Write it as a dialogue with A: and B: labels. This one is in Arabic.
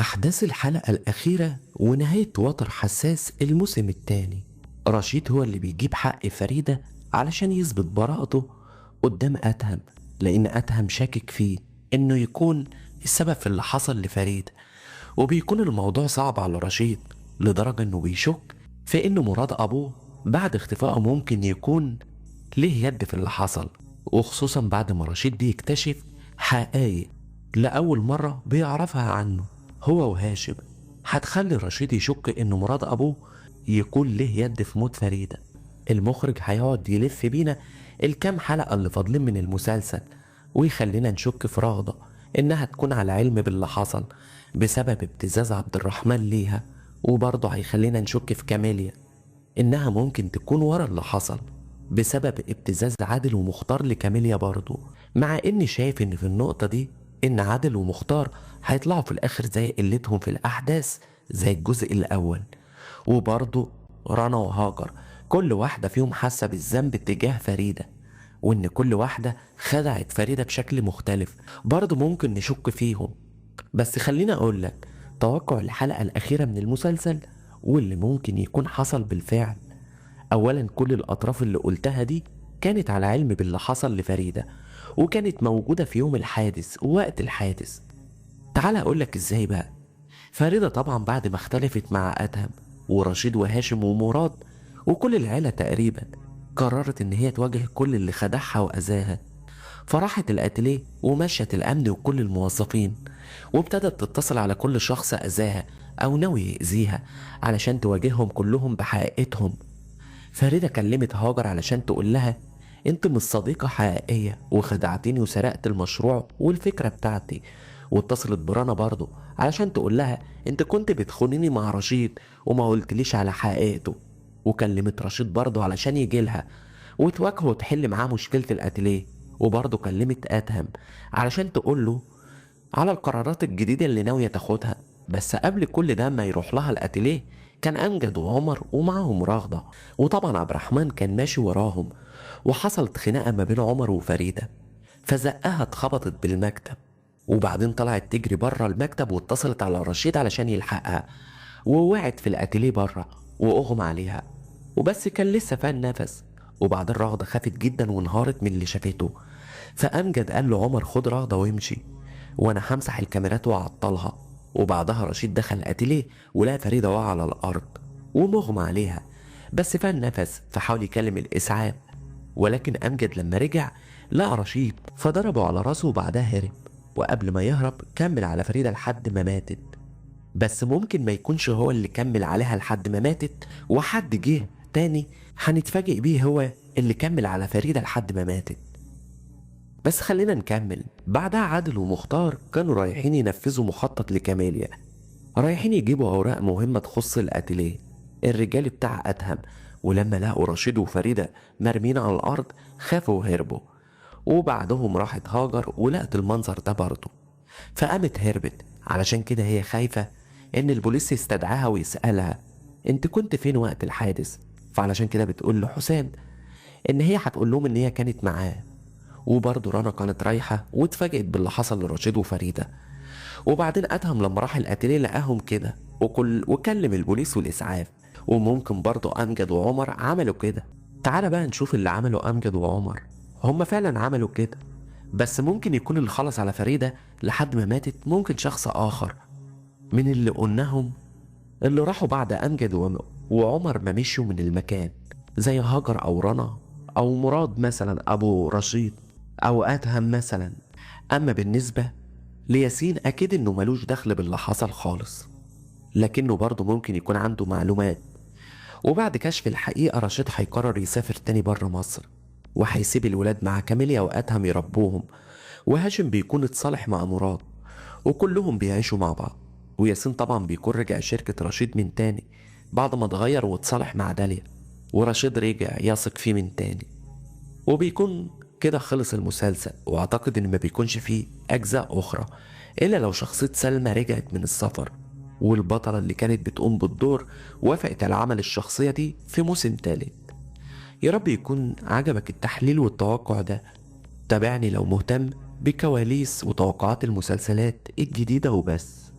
A: أحداث الحلقة الأخيرة ونهاية وتر حساس الموسم الثاني. رشيد هو اللي بيجيب حق فريدة علشان يثبت براءته قدام أتهم، لأن أتهم شاكك فيه إنه يكون السبب في اللي حصل لفريدة. وبيكون الموضوع صعب على رشيد لدرجة إنه بيشك في إن مراد أبوه بعد اختفائه ممكن يكون ليه يد في اللي حصل، وخصوصا بعد ما رشيد بيكتشف حقائق لأول مرة بيعرفها عنه هو وهاشم. هتخلي رشيد يشك إن مراد أبوه يكون ليه يد في موت فريدة. المخرج هيقعد يلف بينا الكام حلقة اللي فاضلين من المسلسل، ويخلينا نشك في رغدة إنها تكون على علم باللي حصل بسبب ابتزاز عبد الرحمن ليها، وبرضه هيخلينا نشك في كاميليا إنها ممكن تكون ورا اللي حصل بسبب ابتزاز عادل ومختار لكاميليا برضه. مع إني شايف إن في النقطة دي إن عادل ومختار هيطلعوا في الآخر زي قلتهم في الأحداث زي الجزء الأول. وبرضه رنا وهاجر كل واحدة فيهم حاسة بالذنب تجاه فريدة، وإن كل واحدة خدعت فريدة بشكل مختلف، برضه ممكن نشك فيهم. بس خليني أقولك توقع الحلقة الأخيرة من المسلسل واللي ممكن يكون حصل بالفعل. أولا كل الأطراف اللي قلتها دي كانت على علم باللي حصل لفريدة، وكانت موجودة في يوم الحادث ووقت الحادث. تعال أقولك إزاي بقى. فريدة طبعا بعد ما اختلفت مع أدهم ورشيد وهاشم ومراد وكل العيلة تقريبا، قررت إن هي تواجه كل اللي خدعها وأذاها. فراحت الأتيليه ومشت الأمن وكل الموظفين، وابتدت تتصل على كل شخص أذاها أو ناوي يأذيها علشان تواجههم كلهم بحقيقتهم. فريدة كلمت هاجر علشان تقول لها انت مش صديقة حقيقية وخدعتني وسرقت المشروع والفكرة بتاعتي. واتصلت برانا برضه علشان تقول لها انت كنت بتخونيني مع رشيد وما قلتليش على حقيقته. وكلمت رشيد برضه علشان يجي لها وتواجهه وتحل معاه مشكلة الأتيليه. وبرضه كلمت أدهم علشان تقول له على القرارات الجديدة اللي ناوية تاخدها. بس قبل كل ده ما يروح لها الأتيليه كان أمجد وعمر ومعاهم رغدة، وطبعا عبد الرحمن كان ماشي وراهم. وحصلت خناقة ما بين عمر وفريدة، فزقها اتخبطت بالمكتب، وبعدين طلعت تجري بره المكتب واتصلت على رشيد علشان يلحقها، ووقعت في الأتيليه بره وأغمى عليها وبس كان لسه فيها النفس. وبعدين رغدة خافت جدا وانهارت من اللي شافته. فأمجد قال له عمر خد رغدة وامشي وانا همسح الكاميرات واعطلها. وبعدها رشيد دخل الاتيليه ولقى فريده واقعه على الارض ومغمى عليها بس فيها النفس، فحاول يكلم الاسعاف. ولكن امجد لما رجع لقى رشيد فضربه على راسه وبعدها هرب. وقبل ما يهرب كمل على فريده لحد ما ماتت. بس ممكن ما يكونش هو اللي كمل عليها لحد ما ماتت وحد جه تاني هنتفاجئ بيه هو اللي كمل على فريده لحد ما ماتت. بس خلينا نكمل. بعدها عادل ومختار كانوا رايحين ينفذوا مخطط لكماليا، رايحين يجيبوا أوراق مهمة تخص الأتيليه الرجال بتاع أدهم. ولما لقوا رشيد وفريدة مرمين على الأرض خافوا وهربوا. وبعدهم راحت هاجر ولقت المنظر ده برضه، فقامت هربت. علشان كده هي خايفة إن البوليس يستدعاها ويسألها أنت كنت فين وقت الحادث. فعلشان كده بتقول لحسام إن هي هتقول لهم إن هي كانت معاه. وبرضه رنا كانت رايحة واتفاجئت باللي حصل لرشيد وفريدة. وبعدين أدهم لما راح الأتيليه لقاهم كده وكلم البوليس والإسعاف. وممكن برضه أمجد وعمر عملوا كده. تعال بقى نشوف اللي عمله أمجد وعمر. هما فعلا عملوا كده، بس ممكن يكون اللي خلص على فريدة لحد ما ماتت ممكن شخص آخر من اللي قلناهم، اللي راحوا بعد أمجد وعمر ما مشوا من المكان، زي هاجر أو رنا أو مراد مثلا أبو رشيد أو أدهم مثلا. أما بالنسبة لياسين أكيد إنه ملوش دخل باللي حصل خالص، لكنه برضه ممكن يكون عنده معلومات. وبعد كشف الحقيقة رشيد هيقرر يسافر تاني بره مصر، وهيسيب الولاد مع كاميليا وأدهم يربوهم. وهاشم بيكون اتصالح مع مراد وكلهم بيعيشوا مع بعض. وياسين طبعا بيكون رجع شركة رشيد من تاني بعد ما اتغير واتصالح مع داليا، ورشيد رجع يثق فيه من تاني. وبيكون كده خلص المسلسل. واعتقد ان ما بيكونش فيه اجزاء اخرى الا لو شخصية سلمى رجعت من السفر، والبطلة اللي كانت بتقوم بالدور وافقت على عمل الشخصية دي في موسم تالت. يا رب يكون عجبك التحليل والتوقع ده. تابعني لو مهتم بكواليس وتوقعات المسلسلات الجديدة وبس.